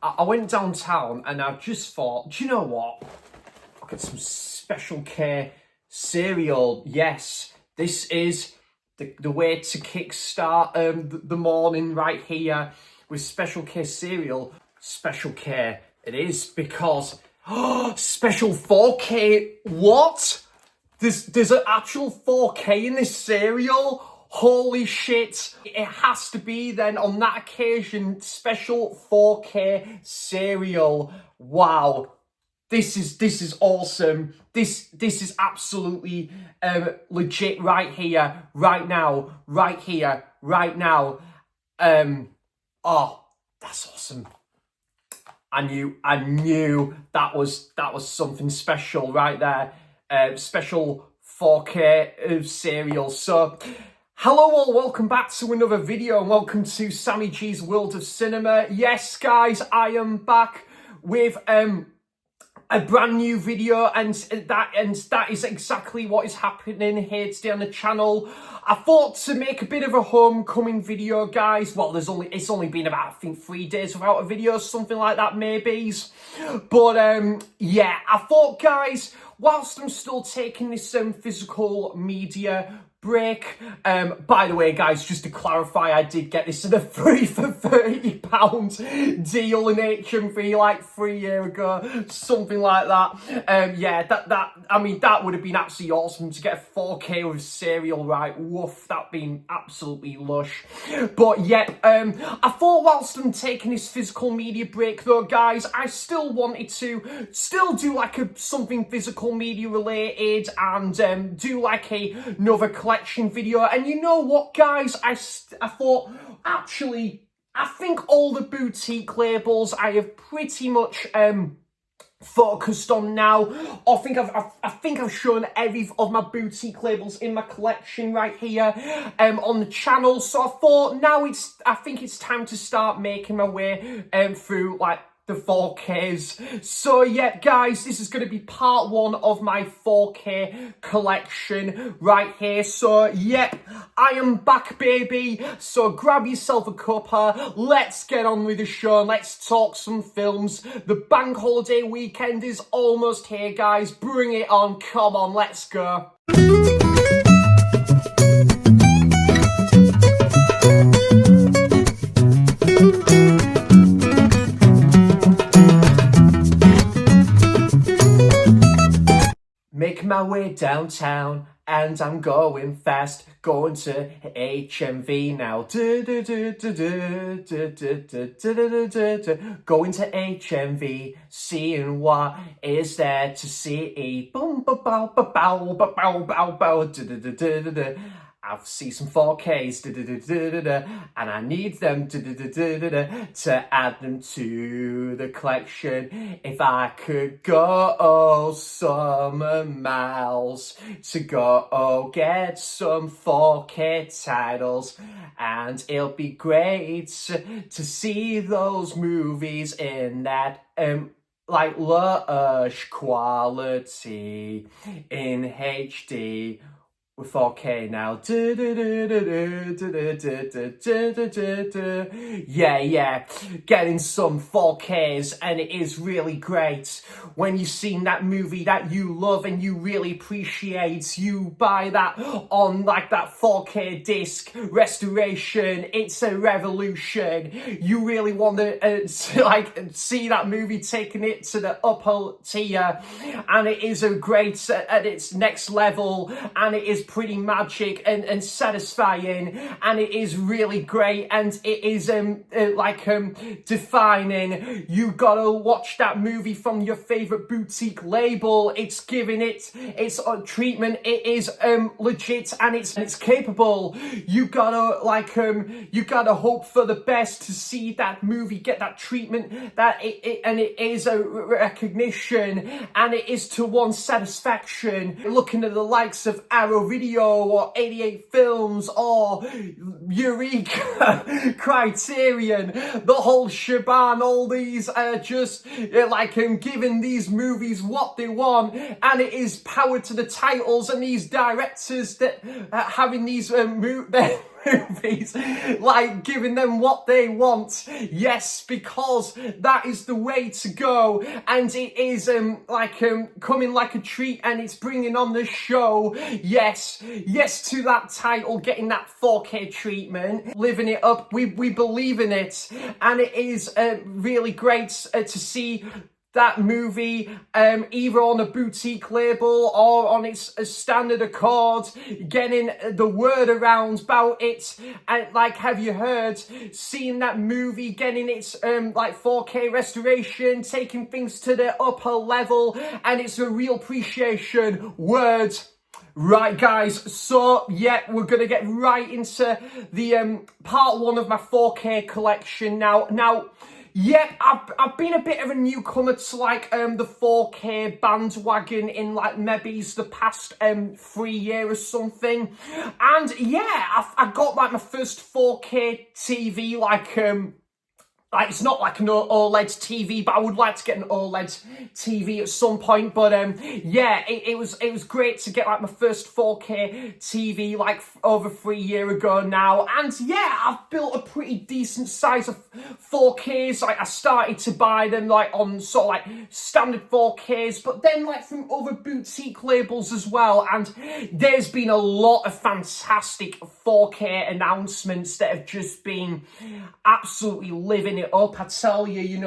I went downtown and I just thought, do you know what? I'll get some Special K cereal. Yes, this is the way to kickstart the morning right here with Special K cereal. Special K it is, because special 4K. What? There's an actual 4K in this cereal. Holy shit. It has to be then on that occasion special 4K cereal. Wow. This is awesome. This is absolutely legit right here, right now, right here, right now. Oh, that's awesome. I knew that was something special right there. Special 4K cereal. So, hello all, welcome back to another video and welcome to Sammy G's World of Cinema. Yes, guys, I am back with a brand new video, and that is exactly what is happening here today on the channel. I thought to make a bit of a homecoming video, guys. Well, it's only been about, I think, 3 days without a video, something like that, maybe. But yeah, I thought, guys, whilst I'm still taking this physical media break. By the way, guys, just to clarify, I did get this in a 3 for £30 deal in HMV like 3 years ago, something like that. Yeah, that would have been absolutely awesome to get a 4K with cereal, right? Woof, that'd been absolutely lush. But yeah, I thought whilst I'm taking this physical media break though, guys, I still wanted to do like something physical media related and do like another collection video. And you know what, guys, I thought, actually, I think all the boutique labels I have pretty much focused on now. I think I've shown every of my boutique labels in my collection right here on the channel. So I thought now I think it's time to start making my way through like the 4Ks. So yeah, guys, this is going to be part 1 of my 4K collection right here. So yeah, I am back, baby. So grab yourself a cuppa, let's get on with the show and let's talk some films. The bank holiday weekend is almost here, guys. Bring it on, come on, let's go. Making my way downtown and I'm going fast, going to HMV now. Going to HMV, seeing what is there to see. I see some 4Ks, and I need them to add them to the collection. If I could go some miles to go get some 4K titles, and it'll be great to see those movies in that like lush quality in HD. With 4K now. Yeah, getting some 4Ks, and it is really great when you've seen that movie that you love and you really appreciate. You buy that on like that 4K disc restoration. It's a revolution. You really want to like see that movie, taking it to the upper tier, and it is a great at its next level, and it is pretty magic and satisfying, and it is really great, and it is defining. You gotta watch that movie from your favorite boutique label. It's giving it its treatment. It is legit, and it's capable. You gotta hope for the best to see that movie get that treatment, that it is a recognition, and it is to one's satisfaction. Looking at the likes of Arrow Video or 88 Films or Eureka, Criterion, the whole shebang, all these are just giving these movies what they want, and it is power to the titles and these directors that having these movies, like giving them what they want. Yes, because that is the way to go, and it is coming like a treat, and it's bringing on the show. Yes, yes to that title, getting that 4K treatment, living it up. We believe in it, and it is really great to see that movie either on a boutique label or on its standard accord, getting the word around about it. And like, have you heard, seeing that movie getting its 4K restoration, taking things to the upper level, and it's a real appreciation. Word. Right, guys, so yeah, we're gonna get right into the part one of my 4K collection now. Yeah, I've been a bit of a newcomer to the 4K bandwagon in maybe the past 3 years or something, and yeah, I got my first 4K TV it's not like an OLED TV, but I would like to get an OLED TV at some point. But yeah, it was great to get my first 4K TV over 3 years ago now. And yeah, I've built a pretty decent size of 4Ks. I started to buy them on sort of standard 4Ks, but then from other boutique labels as well. And there's been a lot of fantastic 4K announcements that have just been absolutely living it up. I tell you,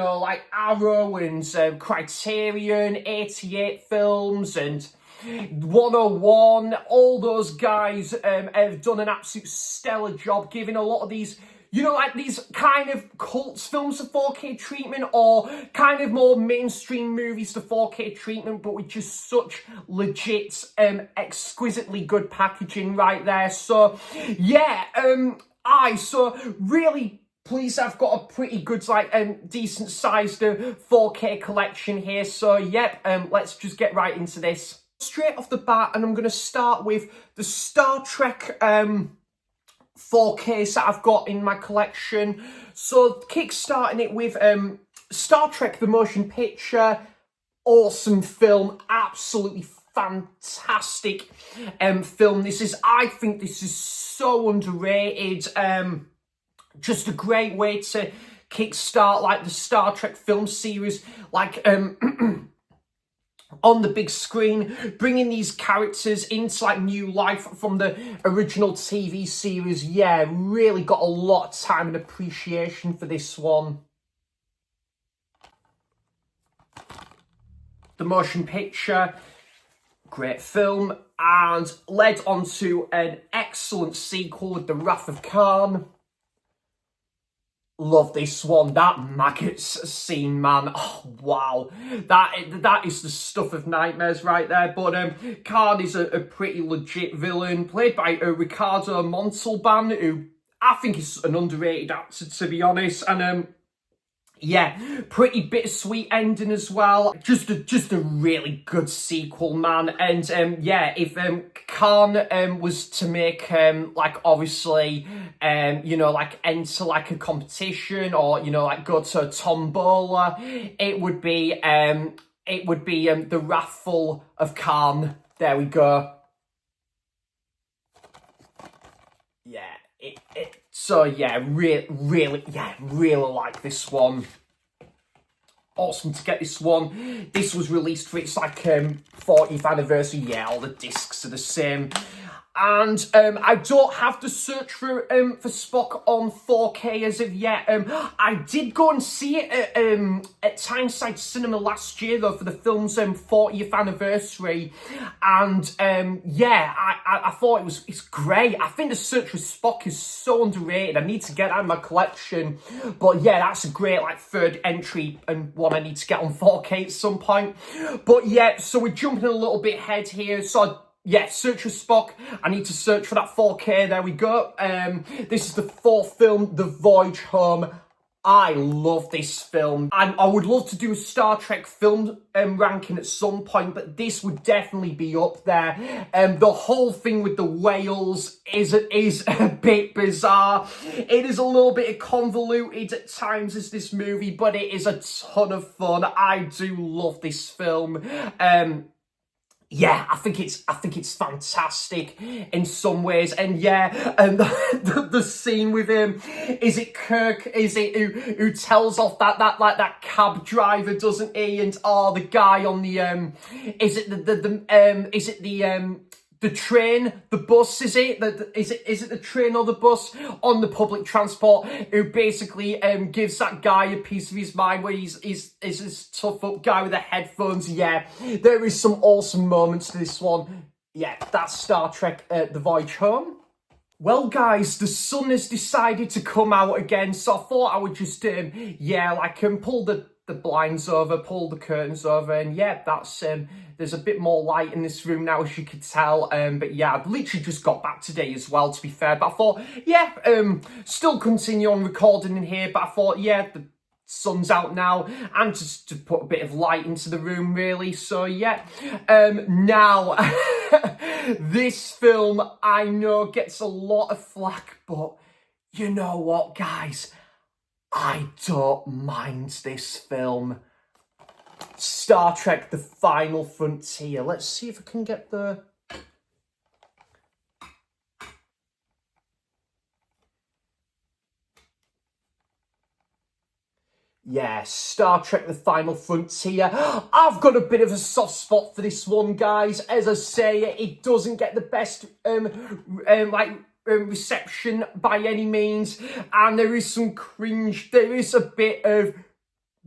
Arrow and Criterion, 88 Films and 101, all those guys have done an absolute stellar job giving a lot of these, these kind of cult films the 4K treatment, or kind of more mainstream movies the 4K treatment, but with just such legit, exquisitely good packaging right there. So yeah, so really pleased I've got a pretty good, decent sized 4K collection here. So yep, let's just get right into this. Straight off the bat, and I'm going to start with the Star Trek 4Ks that I've got in my collection. So kickstarting it with Star Trek the Motion Picture. Awesome film, absolutely fantastic film. I think this is so underrated. Just a great way to kickstart the Star Trek film series, on the big screen, bringing these characters into new life from the original TV series. Yeah, really got a lot of time and appreciation for this one. The Motion Picture, great film, and led on to an excellent sequel with The Wrath of Khan. Love this one. That maggots scene, man. Oh, wow. That is the stuff of nightmares right there. But Khan is a pretty legit villain, played by Ricardo Montalban, who I think is an underrated actor, to be honest. And yeah, pretty bittersweet ending as well. Just a really good sequel, man. And yeah, if Khan was to make obviously enter a competition, or go to a tombola, it would be The Wrathful of Khan. There we go. Yeah. So yeah, really like this one. Awesome to get this one. This was released for its 40th anniversary. Yeah, all the discs are the same. And I don't have to search for Spock on 4K as of yet. I did go and see it at Tyneside Cinema last year, though, for the film's 40th anniversary. And yeah, I thought it's great. I think the search for Spock is so underrated. I need to get that in my collection. But yeah, that's a great third entry and one I need to get on 4K at some point. But yeah, so we're jumping a little bit ahead here. So yeah, search for Spock. I need to search for that 4K. There we go. This is the fourth film, The Voyage Home. I love this film. And I would love to do a Star Trek film ranking at some point, but this would definitely be up there. The whole thing with the whales is a bit bizarre. It is a little bit convoluted at times, as this movie, but it is a ton of fun. I do love this film. yeah, I think it's fantastic in some ways, and yeah, and the scene with him, is it Kirk? Is it who tells off that cab driver, doesn't he? And the guy on the is it the train, the bus, is it? Is it the train or the bus on the public transport who basically gives that guy a piece of his mind where he's this tough up guy with the headphones? Yeah, there is some awesome moments to this one. Yeah, that's Star Trek The Voyage Home. Well, guys, the sun has decided to come out again, so I thought I would just, pull the blinds over, pull the curtains over, and yeah, that's, there's a bit more light in this room now, as you can tell, but yeah, I've literally just got back today as well, to be fair, but I thought, yeah, still continue on recording in here, but I thought, yeah, the sun's out now, and just to put a bit of light into the room, really, so yeah, now... This film, I know, gets a lot of flack, but you know what, guys? I don't mind this film. Star Trek The Final Frontier. Let's see if I can get the... Yeah, Star Trek The Final Frontier. I've got a bit of a soft spot for this one, guys. As I say, it doesn't get the best reception by any means, and there is some cringe. There is a bit of,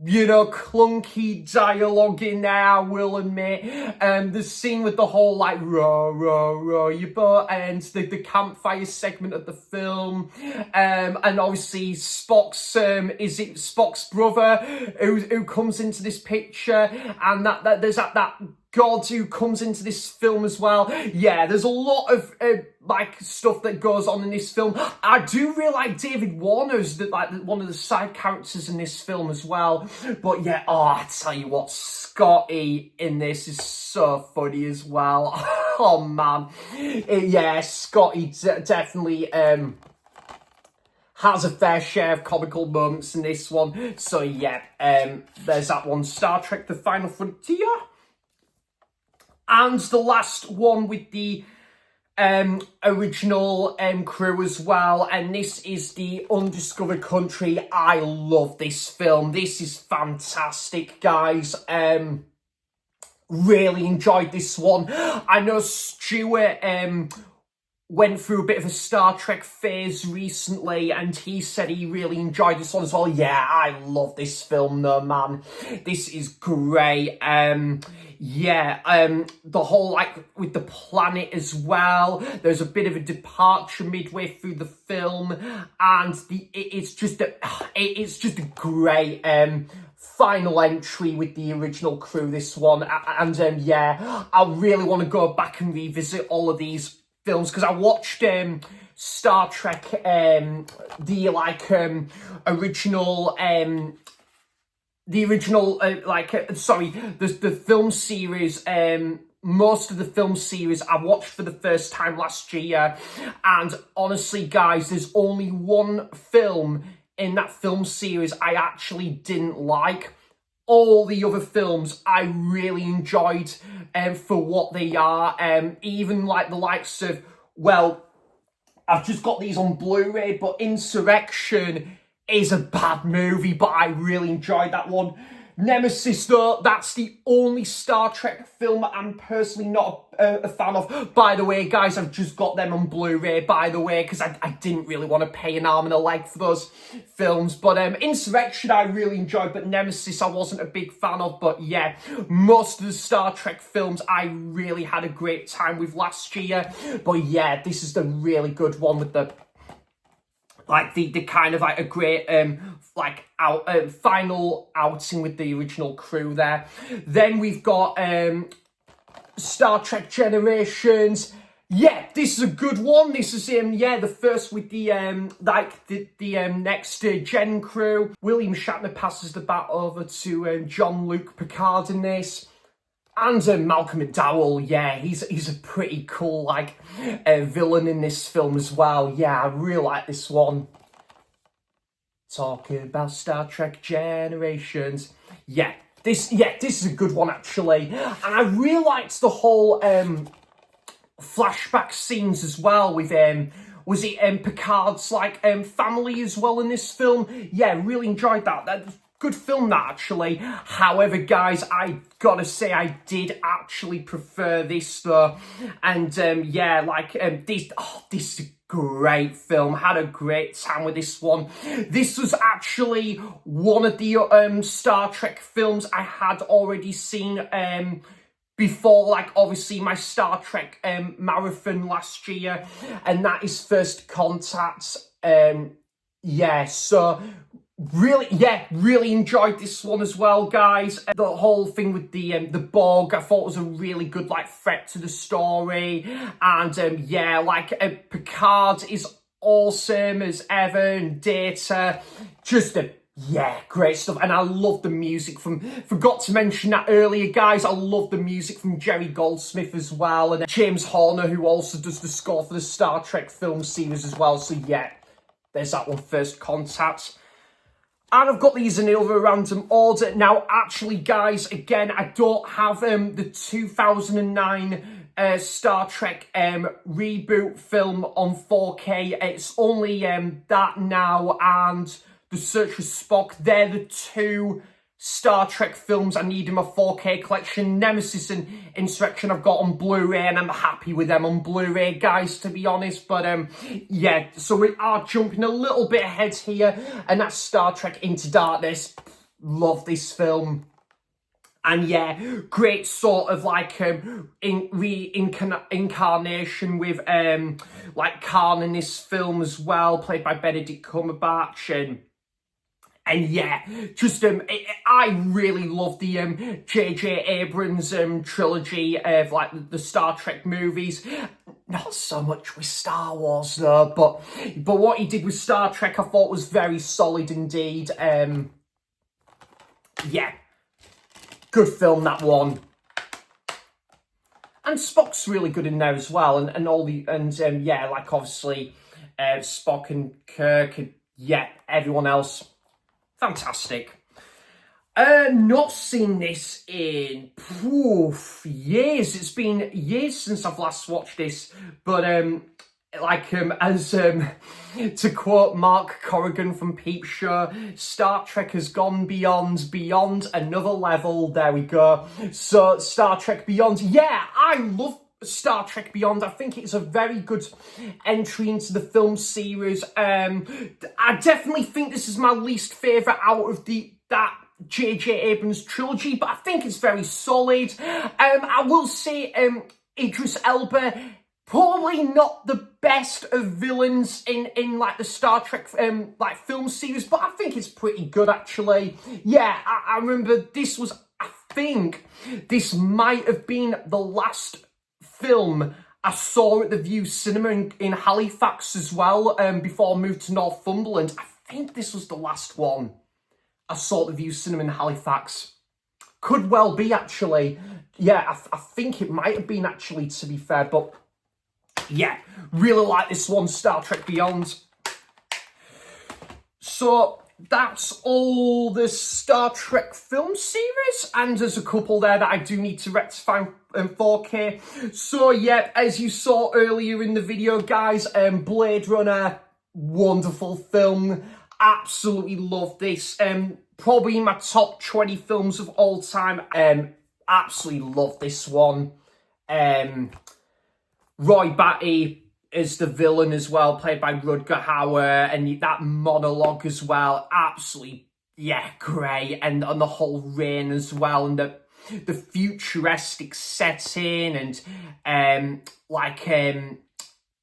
you know, clunky dialogue in there, I will admit. The scene with the whole, like, row your boat, and the campfire segment of the film. And obviously Spock's, is it Spock's brother who comes into this picture, and that there's that God who comes into this film as well. Yeah, there's a lot of stuff that goes on in this film. I do really like David Warner's one of the side characters in this film as well. But yeah, I tell you what, Scotty in this is so funny as well. Oh man, yeah, Scotty definitely has a fair share of comical moments in this one. So yeah, there's that one, Star Trek The Final Frontier. And the last one with the original crew as well, and this is The Undiscovered Country. I love this film. This is fantastic, guys. Really enjoyed this one. I know Stuart went through a bit of a Star Trek phase recently, and he said he really enjoyed this one as well. Yeah, I love this film though, man. This is great. The whole, with the planet as well. There's a bit of a departure midway through the film, and it's just a great final entry with the original crew, this one. And I really want to go back and revisit all of these films, because I watched Star Trek, the film series, most of the film series I watched for the first time last year, and honestly, guys, there's only one film in that film series I actually didn't like. All the other films I really enjoyed for what they are. Even like the likes of, well, I've just got these on Blu-ray, but Insurrection is a bad movie, but I really enjoyed that one. Nemesis, though, that's the only Star Trek film I'm personally not a fan of. By the way, guys, I've just got them on Blu-ray, by the way, because I didn't really want to pay an arm and a leg for those films. But Insurrection I really enjoyed, but Nemesis I wasn't a big fan of. But yeah, most of the Star Trek films I really had a great time with last year. But yeah, this is the really good one with the the kind of a great final outing with the original crew there. Then we've got Star Trek Generations. Yeah, this is a good one. This is the first with the next gen crew. William Shatner passes the bat over to Jean-Luc Picard in this. And Malcolm McDowell, yeah, he's a pretty cool, villain in this film as well. Yeah, I really like this one. Talking about Star Trek Generations. Yeah, this is a good one actually, and I really liked the whole flashback scenes as well with was it Picard's like family as well in this film. Yeah, really enjoyed that. That's good film that actually. However, guys, I gotta say I did actually prefer this though, and yeah, like this is a great film. Had a great time with this one. This was actually one of the Star Trek films I had already seen before, like, obviously my Star Trek marathon last year, and that is First Contact. Yeah, so really enjoyed this one as well, guys. The whole thing with the Borg, I thought was a really good like threat to the story, and yeah, like Picard is awesome as ever, and Data, just a great stuff. And I love the music from, forgot to mention that earlier, guys, I love the music from Jerry Goldsmith as well, and James Horner, who also does the score for the Star Trek film series as well. So yeah, there's that one, First Contact. And I've got these in a random order. Now, actually, guys, again, I don't have the 2009 Star Trek reboot film on 4K. It's only that now and The Search for Spock. They're the two Star Trek films I need in my 4K collection. Nemesis and Insurrection I've got on Blu-ray, and I'm happy with them on Blu-ray, guys, to be honest. But yeah, so we are jumping a little bit ahead here, and that's Star Trek Into Darkness. Love this film. And yeah, great sort of like reincarnation with like Khan in this film as well, played by Benedict Cumberbatch. And yeah, just I really love the J.J. Abrams trilogy of like the Star Trek movies. Not so much with Star Wars though, but what he did with Star Trek I thought was very solid indeed. Yeah, good film, that one. And Spock's really good in there as well, and all the yeah, like obviously Spock and Kirk and yeah, everyone else. Fantastic. Not seen this in years. It's been years since I've last watched this. But as to quote Mark Corrigan from Peep Show, Star Trek has gone beyond another level. There we go. So Star Trek Beyond. Yeah, I love Star Trek Beyond. I think it's a very good entry into the film series. I definitely think this is my least favourite out of that J.J. Abrams trilogy, but I think it's very solid. I will say Idris Elba, probably not the best of villains in like the Star Trek like film series, but I think it's pretty good actually. Yeah, I remember this was, I think this might have been the last film I saw at the View Cinema in Halifax as well, before I moved to Northumberland. I think this was the last one I saw at the View Cinema in Halifax. Could well be, actually. Yeah, I think it might have been, actually, to be fair. But, yeah, really like this one, Star Trek Beyond. So that's all the Star Trek film series, and there's a couple there that I do need to rectify in 4K. So yeah, as you saw earlier in the video, guys, Blade Runner, wonderful film. Absolutely love this. Probably my top 20 films of all time. Absolutely love this one. Roy Batty is the villain as well, played by Rutger Hauer, and that monologue as well, absolutely, yeah, great, and the whole reign as well, and the futuristic setting, and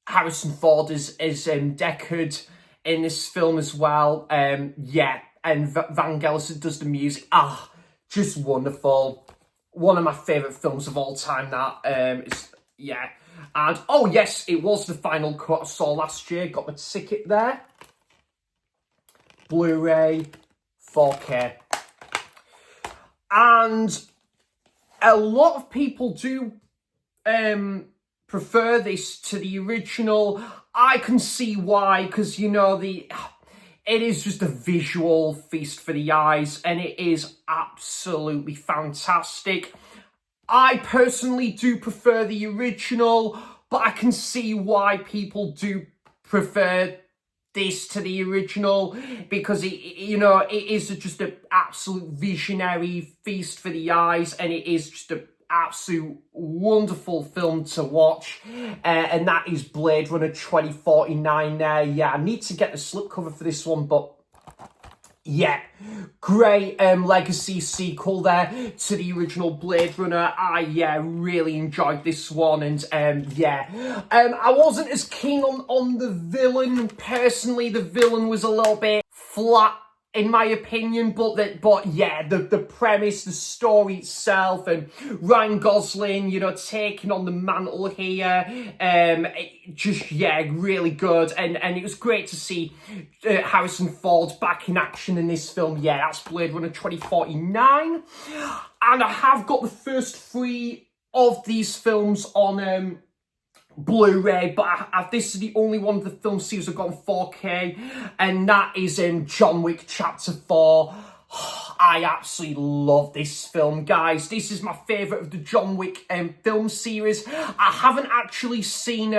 Harrison Ford is Deckard in this film as well, yeah, and Vangelis does the music, just wonderful. One of my favourite films of all time, that, is, yeah. And, oh yes, it was the final cut I saw last year. Got my ticket there. Blu-ray, 4K. And a lot of people do prefer this to the original. I can see why, because, you know, it is just a visual feast for the eyes, and it is absolutely fantastic. I personally do prefer the original, but I can see why people do prefer this to the original, because it is just an absolute visionary feast for the eyes, and it is just an absolute wonderful film to watch, and that is Blade Runner 2049 there. Yeah, I need to get the slipcover for this one, but yeah, great legacy sequel there to the original Blade Runner. I really enjoyed this one, and I wasn't as keen on the villain personally. The villain was a little bit flat in my opinion, but the premise, the story itself, and Ryan Gosling, taking on the mantle here, really good, and it was great to see Harrison Ford back in action in this film. Yeah, that's Blade Runner 2049, and I have got the first 3 of these films on Blu-ray, but this is the only one of the film series I've got on 4K, and that is John Wick Chapter 4. I absolutely love this film, guys. This is my favourite of the John Wick film series. I haven't actually seen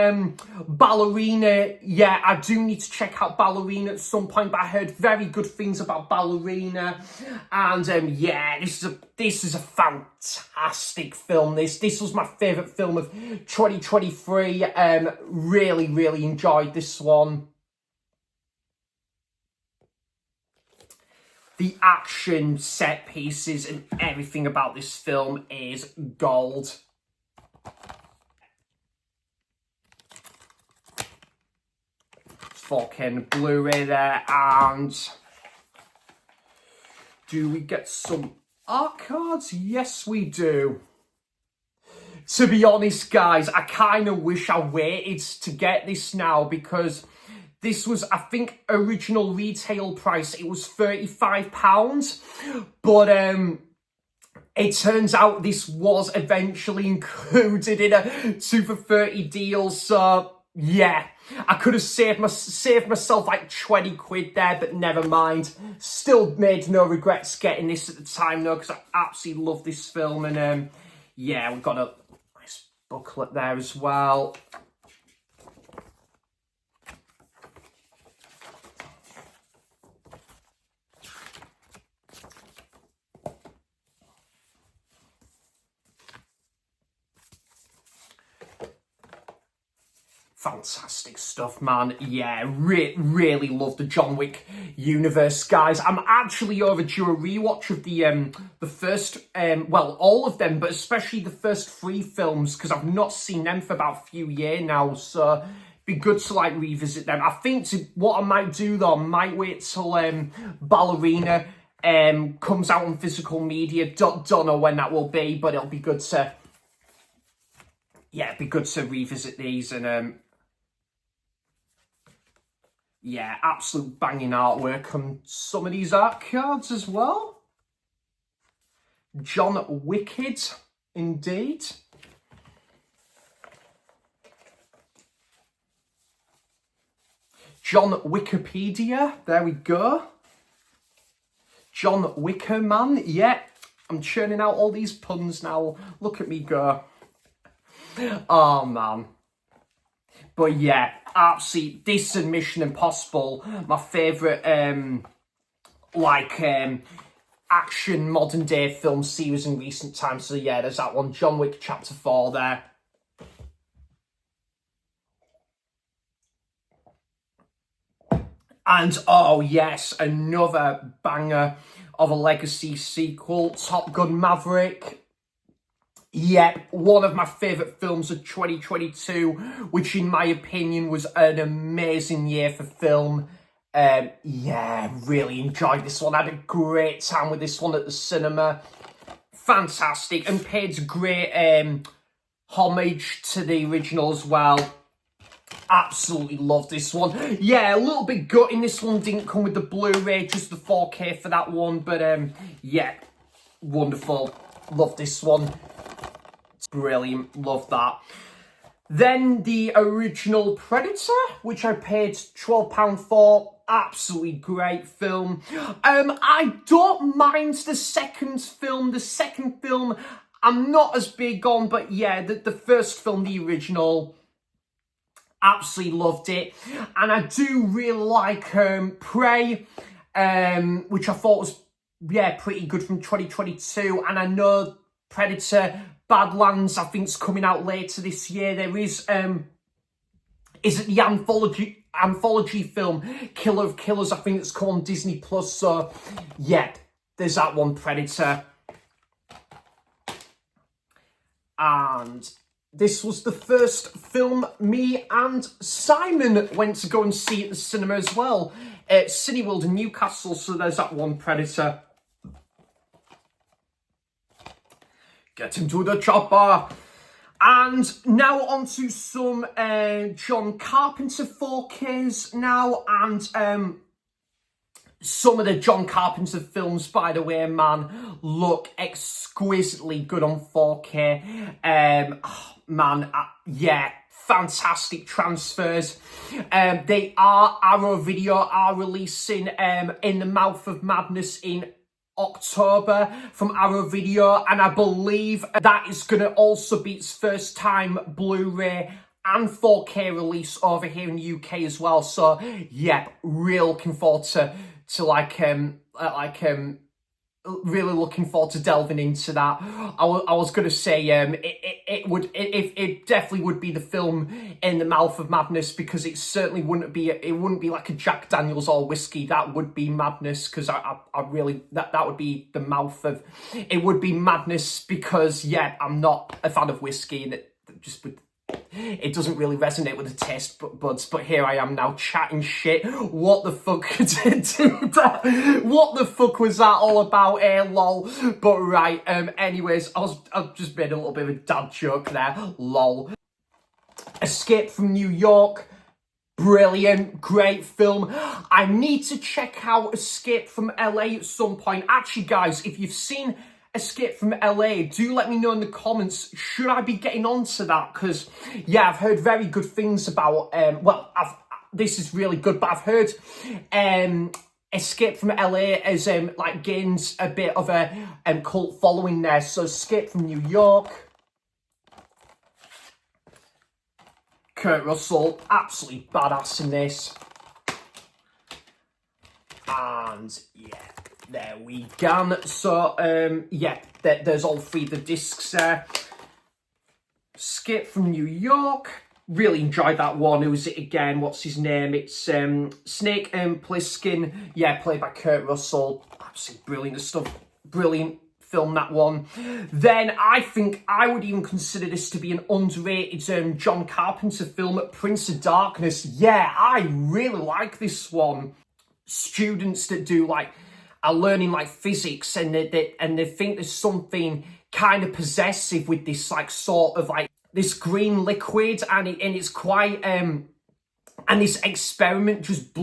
Ballerina yet. I do need to check out Ballerina at some point, but I heard very good things about Ballerina. And this is a fantastic film. This was my favourite film of 2023. Really enjoyed this one. The action, set pieces, and everything about this film is gold. It's 4K and Blu-ray there, and do we get some art cards? Yes, we do. To be honest, guys, I kind of wish I waited to get this now, because this was, I think, original retail price. It was £35, but it turns out this was eventually included in a 2 for 30 deal. So yeah, I could have saved myself like 20 quid there, but never mind. Still made no regrets getting this at the time though, because I absolutely love this film. And we've got a nice booklet there as well. Fantastic stuff, man. Yeah, really love the John Wick universe, guys. I'm actually overdue a rewatch of the first, all of them, but especially the first 3 films, because I've not seen them for about a few years now, so it'd be good to like revisit them. I think what I might do though, I might wait till Ballerina comes out on physical media. Don't know when that will be, but it'll be good to revisit these. And absolute banging artwork on some of these art cards as well. John Wicked, indeed. John Wikipedia, there we go. John Wickerman, yeah. I'm churning out all these puns now. Look at me go. Oh, man. But yeah, absolutely, this and Mission Impossible, my favourite, action modern day film series in recent times. So yeah, there's that one, John Wick Chapter 4 there. And oh yes, another banger of a legacy sequel, Top Gun Maverick. Yep, one of my favourite films of 2022, which in my opinion was an amazing year for film. Really enjoyed this one. I had a great time with this one at the cinema. Fantastic, and paid great homage to the original as well. Absolutely love this one. Yeah, a little bit gutting this one didn't come with the Blu-ray, just the 4K for that one. But wonderful. Love this one. It's brilliant. Love that. Then the original Predator, which I paid £12 for. Absolutely great film. I don't mind the second film. The second film, I'm not as big on, but yeah, the first film, the original, absolutely loved it. And I do really like Prey, which I thought was, yeah, pretty good from 2022. And I know Predator Badlands, I think, is coming out later this year. There is it the anthology film Killer of Killers, I think it's called, on Disney Plus. So yeah, there's that one, Predator. And this was the first film me and Simon went to go and see at the cinema as well, at Cineworld in Newcastle. So there's that one, Predator. Get him to the chopper. And now on to some John Carpenter 4Ks now. And some of the John Carpenter films, by the way, man, look exquisitely good on 4K. Yeah, fantastic transfers. They are, Arrow Video are releasing In the Mouth of Madness in October from Arrow Video, and I believe that is going to also be its first time Blu-ray and 4K release over here in the UK as well. So yeah, real looking forward to really looking forward to delving into that. I was going to say it definitely would be the film In the Mouth of Madness, because it certainly wouldn't be like a Jack Daniels or whiskey. That would be madness, because I really that would be the mouth of it would be madness, because yeah, I'm not a fan of whiskey, and it doesn't really resonate with the taste buds, but here I am now chatting shit. What the fuck what the fuck was that all about, lol? But right, anyways, I've just made a little bit of a dad joke there, lol. Escape from New York, brilliant, great film. I need to check out Escape from LA at some point. Actually, guys, if you've seen Escape from LA, do let me know in the comments, should I be getting onto that? Because yeah, I've heard very good things about this is really good, but I've heard Escape from LA as like gains a bit of a cult following there. So Escape from New York, Kurt Russell, absolutely badass in this. And yeah, there we go. So, yeah, there's all three of the discs there. Escape from New York. Really enjoyed that one. Who was it again? What's his name? It's Snake Plissken. Yeah, played by Kurt Russell. Absolutely brilliant stuff. Brilliant film, that one. Then I think I would even consider this to be an underrated John Carpenter film, Prince of Darkness. Yeah, I really like this one. Students that are learning like physics, and they think there's something kind of possessive with this sort of this green liquid, and it's quite and this experiment just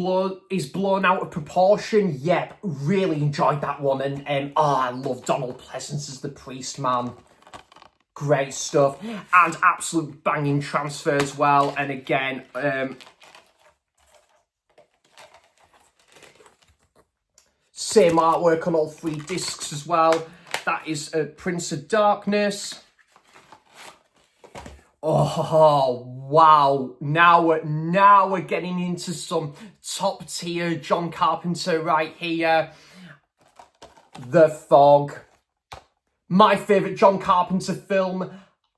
is blown out of proportion. Yep, really enjoyed that one. And I love Donald Pleasance as the priest, man. Great stuff, and absolute banging transfer as well. And again, same artwork on all three discs as well. That is Prince of Darkness. Oh, wow. Now we're getting into some top tier John Carpenter right here. The Fog. My favourite John Carpenter film.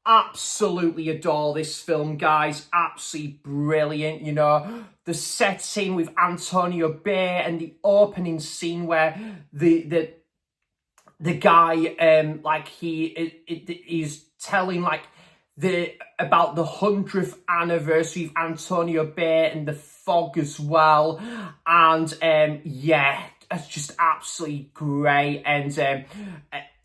Absolutely adore this film, guys. Absolutely brilliant, you know. The setting with Antonio Bay and the opening scene where the guy he is telling about the 100th anniversary of Antonio Bay and The Fog as well. And yeah, it's just absolutely great. And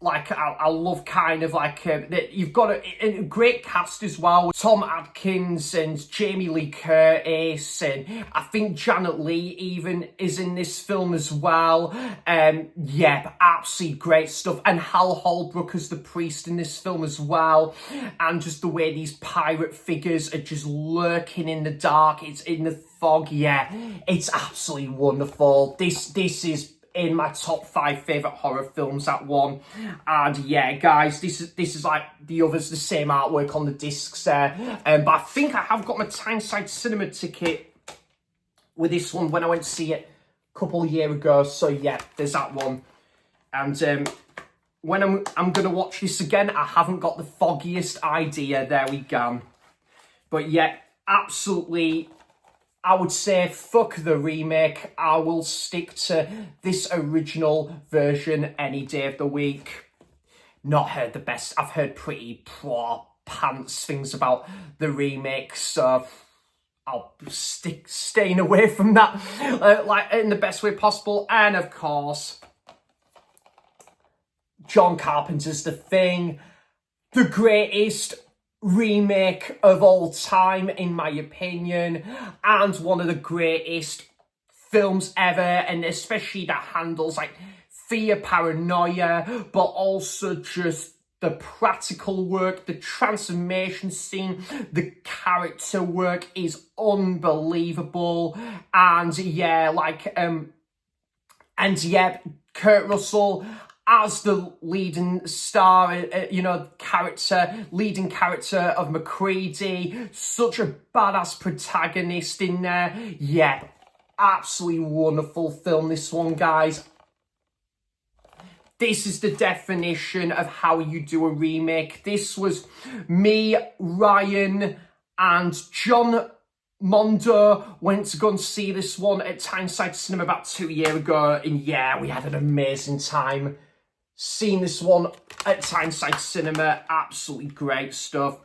I love kind of like that you've got a great cast as well. Tom Atkins and Jamie Lee Curtis, and I think Janet Leigh even is in this film as well. Yeah, absolutely great stuff. And Hal Holbrook as the priest in this film as well. And just the way these pirate figures are just lurking in the dark. It's in the fog. Yeah, it's absolutely wonderful. This is in my top 5 favourite horror films, that one. And yeah, guys, this is like the others, the same artwork on the discs there. But I think I have got my Tyneside Cinema ticket with this one when I went to see it a couple of years ago. So yeah, there's that one. And when I'm going to watch this again, I haven't got the foggiest idea. There we go. But yeah, absolutely, I would say fuck the remake. I will stick to this original version any day of the week. Not heard the best. I've heard pretty poor pants things about the remake, so I'll staying away from that like in the best way possible. And of course, John Carpenter's The Thing, the greatest remake of all time, in my opinion, and one of the greatest films ever, and especially that handles like fear, paranoia, but also just the practical work, the transformation scene, the character work is unbelievable. And yeah, like and yeah, Kurt Russell as the leading star, leading character of MacReady, such a badass protagonist in there. Yeah, absolutely wonderful film, this one, guys. This is the definition of how you do a remake. This was me, Ryan, and John Mondo went to go and see this one at Tyneside Cinema about 2 years ago, and yeah, we had an amazing time seeing this one at Tyneside Cinema. Absolutely great stuff.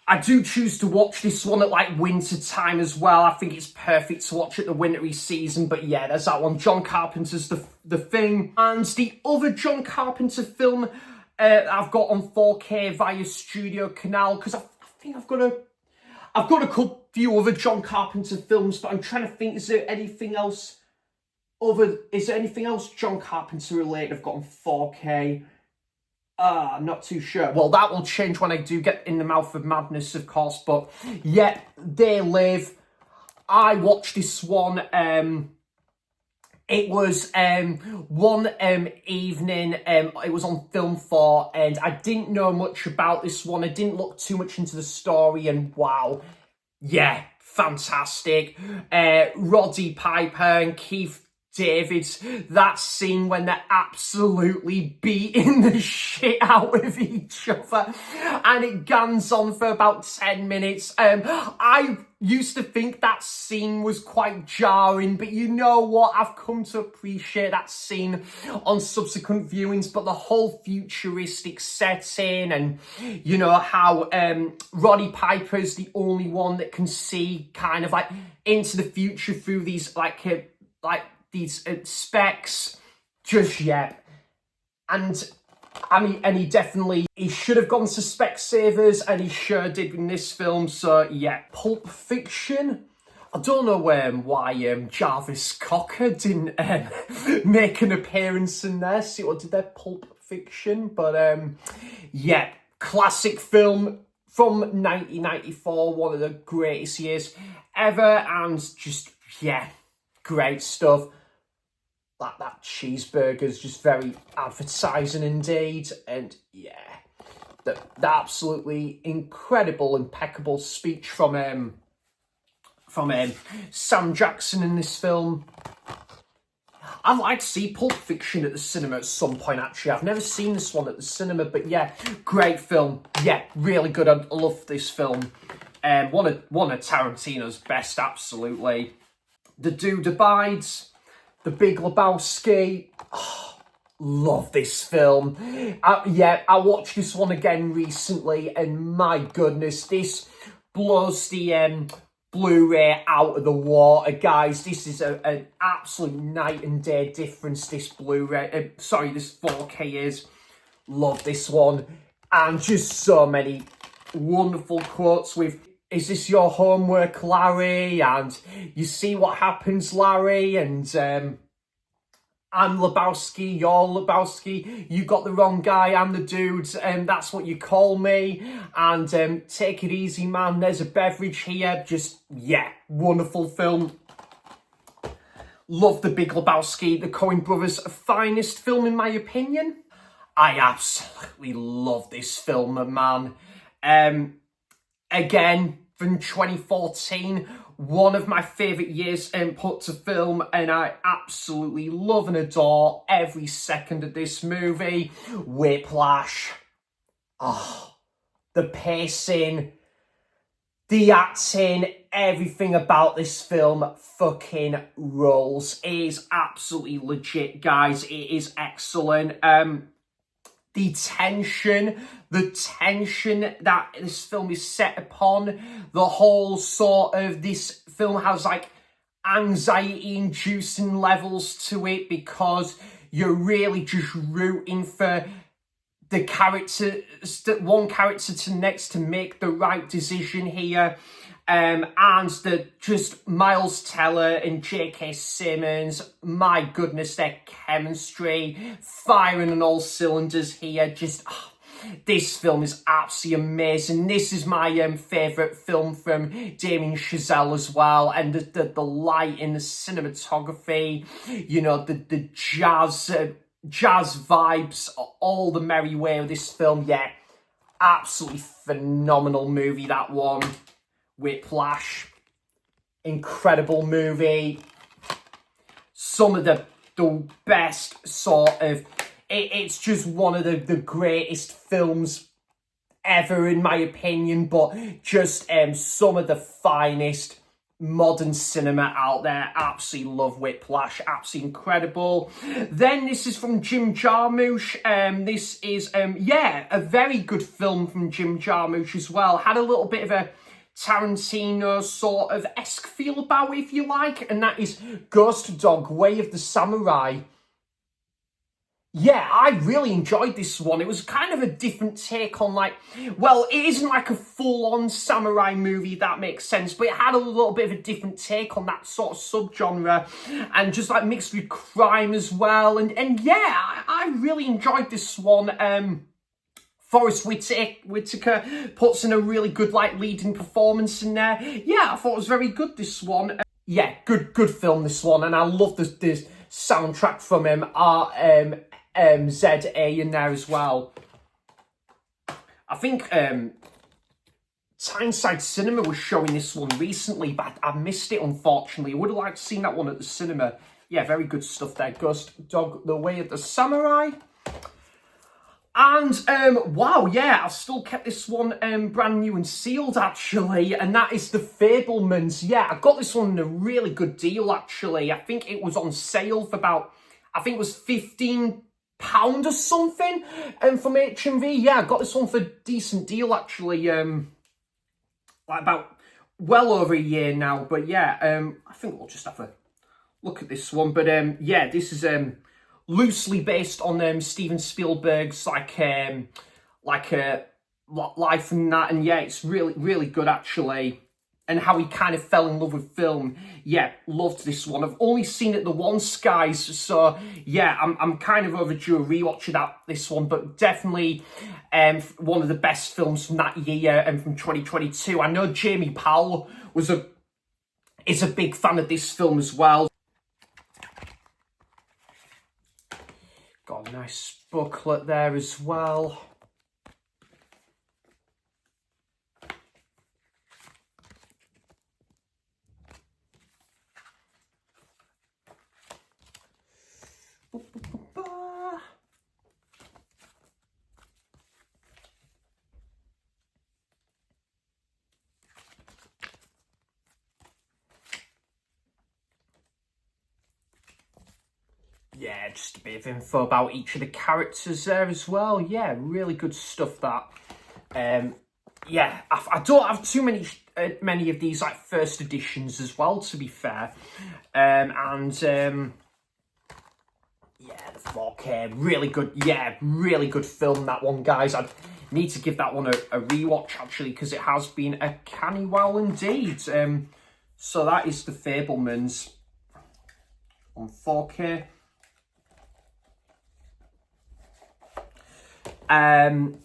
I do choose to watch this one at like winter time as well. I think it's perfect to watch at the wintry season. But yeah, there's that one. John Carpenter's The Thing. And the other John Carpenter film I've got on 4K via Studio Canal, because I think I've got a few other John Carpenter films, but I'm trying to think, is there anything else John Carpenter related I've got on 4K? Not too sure. Well, that will change when I do get In the Mouth of Madness, of course. But yeah, They Live. I watched this one. It was one evening. It was on Film 4, and I didn't know much about this one. I didn't look too much into the story, and wow, yeah, fantastic. Roddy Piper and Keith David's, that scene when they're absolutely beating the shit out of each other, and it goes on for about 10 minutes. I used to think that scene was quite jarring, but you know what? I've come to appreciate that scene on subsequent viewings. But the whole futuristic setting, and you know how Roddy Piper is the only one that can see kind of like into the future through these these specs, just yet. And I mean, and he should have gone to Specsavers, and he sure did in this film. So yeah, Pulp Fiction. I don't know why Jarvis Cocker didn't make an appearance in there. See what did there, Pulp Fiction. But yeah, classic film from 1994, one of the greatest years ever, and just yeah, great stuff. That cheeseburger's just very advertising indeed. And yeah, the absolutely incredible, impeccable speech from Sam Jackson in this film. I'd like to see Pulp Fiction at the cinema at some point, actually. I've never seen this one at the cinema, but yeah, great film. Yeah, really good. I love this film. One of Tarantino's best, absolutely. The Dude Abides, The Big Lebowski. Oh, love this film. Yeah, I watched this one again recently, and my goodness, this blows the Blu-ray out of the water, guys. This is an absolute night and day difference, this Blu-ray. Sorry, this 4K is. Love this one. And just so many wonderful quotes with, "Is this your homework, Larry?" And "You see what happens, Larry?" And "I'm Lebowski, you're Lebowski, you got the wrong guy, I'm the dude, and that's what you call me." And "Take it easy, man, there's a beverage here." Just, yeah, wonderful film. Love The Big Lebowski, the Coen brothers' finest film in my opinion. I absolutely love this film, man. Again, from 2014, one of my favourite years put to film, and I absolutely love and adore every second of this movie. Whiplash. Oh, the pacing, the acting, everything about this film fucking rolls. It is absolutely legit, guys. It is excellent. The tension that this film is set upon, the whole sort of, this film has like anxiety inducing levels to it, because you're really just rooting for the character, one character to next to make the right decision here. And the just Miles Teller and J.K. Simmons, my goodness, their chemistry, firing on all cylinders here. Just, this film is absolutely amazing. This is my favourite film from Damien Chazelle as well. And the lighting, the cinematography, you know, the jazz vibes, all the merry way of this film. Yeah, absolutely phenomenal movie, that one. Whiplash, incredible movie. Some of the best sort of, it's just one of the greatest films ever in my opinion, but just some of the finest modern cinema out there. Absolutely love Whiplash, absolutely incredible. Then this is from Jim Jarmusch. This is, yeah, a very good film from Jim Jarmusch as well. Had a little bit of a Tarantino sort of esque feel about it, if you like, and that is Ghost Dog, Way of the Samurai. Yeah, I really enjoyed this one. It was kind of a different take on, like, well, it isn't like a full-on samurai movie, if that makes sense, but it had a little bit of a different take on that sort of subgenre, and just like mixed with crime as well. And yeah, I really enjoyed this one. Forrest Whitaker puts in a really good, like, leading performance in there. Yeah, I thought it was very good, this one. Yeah, good film, this one. And I love this soundtrack from ZA in there as well. I think Tyneside Cinema was showing this one recently, but I missed it, unfortunately. I would have liked to seen that one at the cinema. Yeah, very good stuff there. Ghost Dog, The Way of the Samurai. And, wow, yeah, I've still kept this one brand new and sealed, actually, and that is The Fabelmans. Yeah, I got this one in a really good deal, actually. I think it was on sale for about, I think it was £15 or something from HMV. Yeah, I got this one for a decent deal, actually, like about well over a year now. But, yeah, I think we'll just have a look at this one. But, yeah, this is loosely based on Steven Spielberg's like life and that, and yeah, it's really good actually. And how he kind of fell in love with film. Yeah, loved this one. I've only seen it the once, guys, so yeah, I'm kind of overdue a rewatch of this one, but definitely one of the best films from that year and from 2022. I know Jamie Powell is a big fan of this film as well. Got a nice booklet there as well. Yeah, just a bit of info about each of the characters there as well. Yeah, really good stuff, that. yeah, I don't have too many of these like first editions as well, to be fair. Yeah, the 4K, really good. Yeah, really good film, that one, guys. I need to give that one a rewatch, actually, because it has been a canny while indeed. So that is The Fabelmans on 4K. And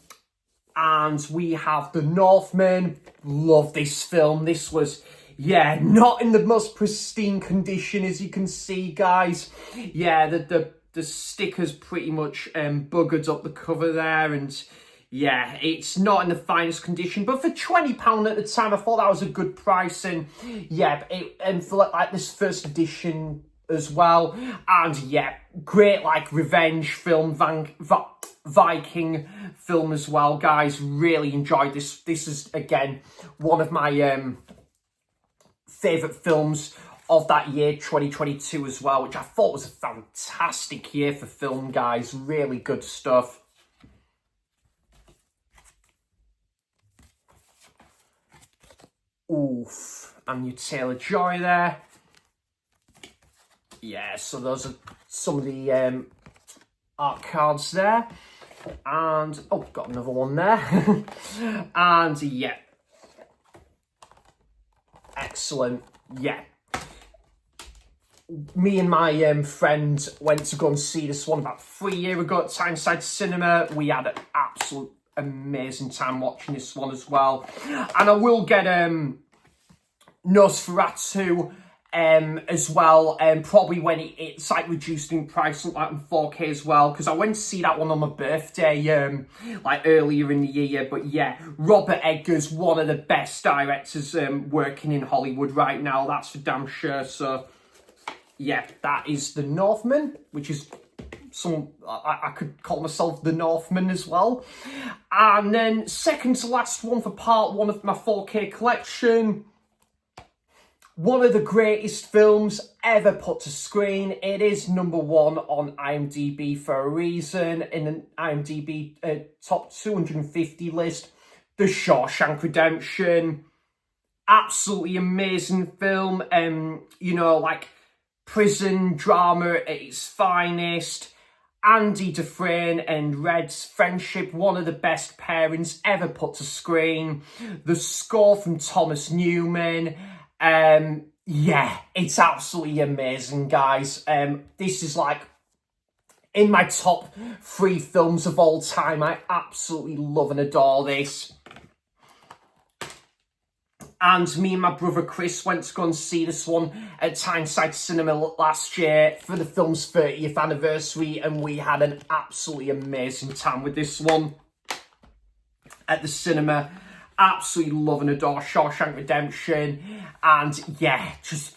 we have The Northman. Love this film. This was, yeah, not in the most pristine condition, as you can see, guys. Yeah, the stickers pretty much buggered up the cover there, and yeah, it's not in the finest condition, but for £20 at the time, I thought that was a good price. And yeah, and for like this first edition as well, and yeah, great like revenge film, Viking film as well, guys. Really enjoyed this. This is again one of my favourite films of that year, 2022 as well, which I thought was a fantastic year for film, guys. Really good stuff. Oof, and your Taylor-Joy there. Yeah, so those are some of the art cards there. And, oh, got another one there. And, yeah. Excellent. Yeah. Me and my friend went to go and see this one about 3 years ago at Tyneside Cinema. We had an absolute amazing time watching this one as well. And I will get Nosferatu as well, probably when it's like reduced in price, like in 4K as well, because I went to see that one on my birthday like earlier in the year. But yeah, Robert Eggers, one of the best directors working in Hollywood right now, that's for damn sure. So yeah, that is The Northman, which is I could call myself The Northman as well. And then second to last one for part one of my 4K collection, one of the greatest films ever put to screen. It is number one on IMDb for a reason, in an IMDb top 250 list, The Shawshank Redemption. Absolutely amazing film. You know, like prison drama at its finest. Andy Dufresne and Red's friendship, one of the best pairings ever put to screen. The score from Thomas Newman. Yeah, it's absolutely amazing, guys. This is like in my top 3 films of all time. I absolutely love and adore this. And me and my brother Chris went to go and see this one at Tyneside Cinema last year for the film's 30th anniversary, and we had an absolutely amazing time with this one at the cinema. Absolutely love and adore Shawshank Redemption, and yeah, just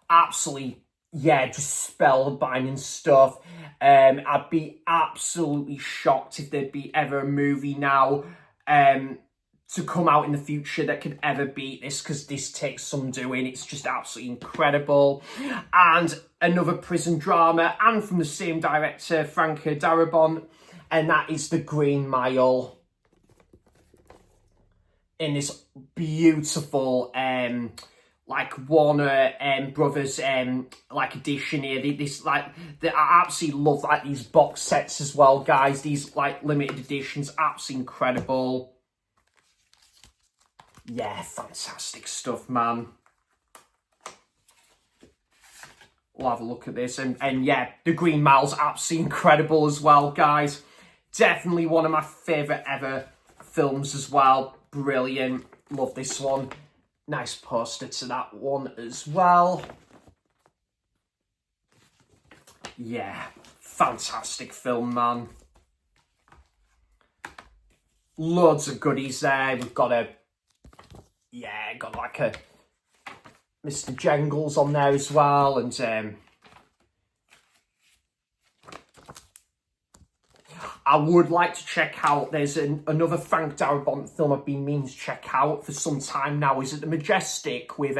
absolutely, yeah, just spellbinding stuff. I'd be absolutely shocked if there'd be ever a movie now to come out in the future that could ever beat this, because this takes some doing. It's just absolutely incredible. And another prison drama, and from the same director, Franca Darabont, and that is The Green Mile. In this beautiful like Warner Brothers like edition here. This like I absolutely love like these box sets as well, guys. These like limited editions, absolutely incredible. Yeah, fantastic stuff, man. We'll have a look at this, and yeah, The Green Mile's absolutely incredible as well, guys. Definitely one of my favourite ever films as well. Brilliant. Love this one. Nice poster to that one as well. Yeah, fantastic film, man. Loads of goodies there. We've got got like a Mr. Jangles on there as well, and I would like to check out, there's another Frank Darabont film I've been meaning to check out for some time now, is at the Majestic with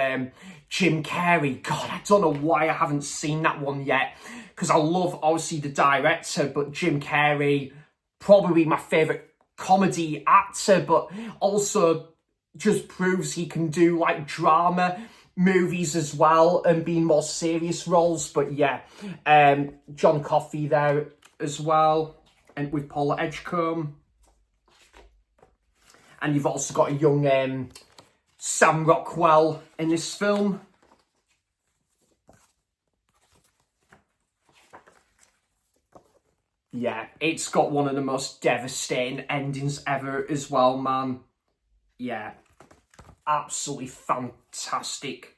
Jim Carrey. God, I don't know why I haven't seen that one yet, because I love, obviously, the director, but Jim Carrey, probably my favourite comedy actor, but also just proves he can do like drama movies as well and be more serious roles. But yeah, John Coffey there as well, and with Paula Edgecombe. And you've also got a young Sam Rockwell in this film. Yeah, it's got one of the most devastating endings ever as well, man. Yeah, absolutely fantastic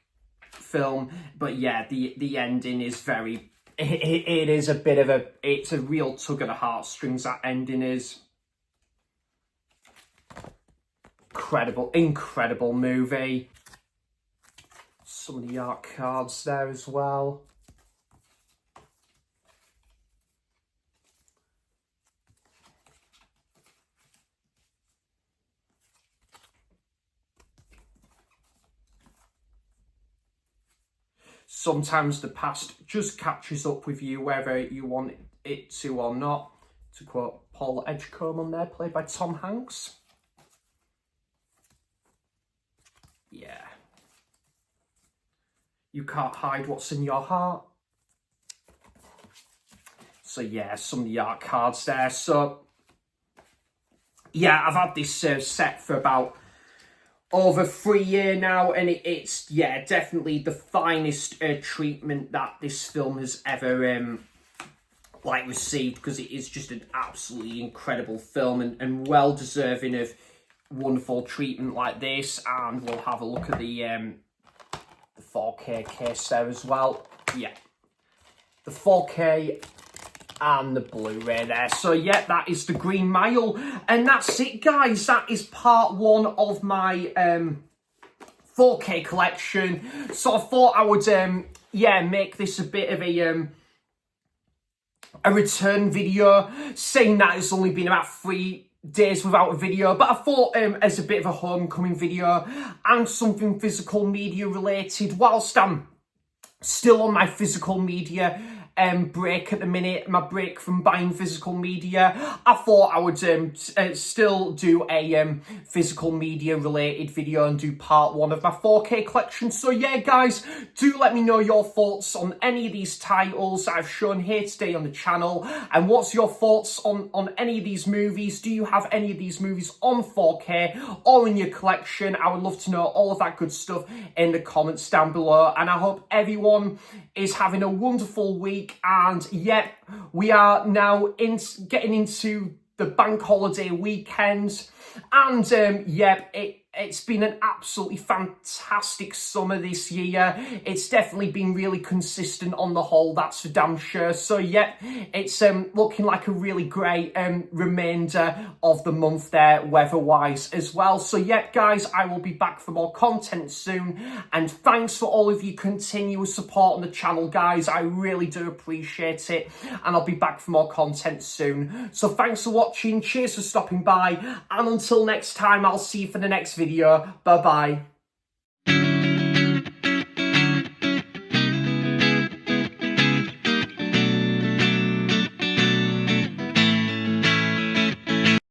film. But yeah, the ending is very... It is a bit of a... It's a real tug at the heartstrings, that ending is. Incredible movie. Some of the art cards there as well. Sometimes the past just catches up with you whether you want it to or not. To quote Paula Edgecombe on there, played by Tom Hanks. Yeah. You can't hide what's in your heart. So yeah, some of the art cards there. So yeah, I've had this set for about over 3 years now, and it's yeah, definitely the finest treatment that this film has ever like received, because it is just an absolutely incredible film and well deserving of wonderful treatment like this. And we'll have a look at the 4K case there as well. Yeah, the 4K and the Blu-ray there. So yeah, that is the Green Mile, and that's it, guys. That is part 1 of my 4K collection. So I thought I would yeah, make this a bit of a return video, saying that it's only been about 3 days without a video, but I thought as a bit of a homecoming video and something physical media related, whilst I'm still on my physical media break at the minute, my break from buying physical media, I thought I would still do a physical media related video and do part 1 of my 4K collection. So yeah, guys, do let me know your thoughts on any of these titles that I've shown here today on the channel, and what's your thoughts on any of these movies. Do you have any of these movies on 4K or in your collection? I would love to know all of that good stuff in the comments down below, and I hope everyone is having a wonderful week. And yep, we are now getting into the bank holiday weekend, and yep, it's been an absolutely fantastic summer this year. It's definitely been really consistent on the whole, that's for damn sure. So yep, it's looking like a really great remainder of the month there, weather-wise as well. So yep, guys, I will be back for more content soon, and thanks for all of your continuous support on the channel, guys. I really do appreciate it, and I'll be back for more content soon. So thanks for watching, cheers for stopping by, and until next time, I'll see you for the next video. Bye bye.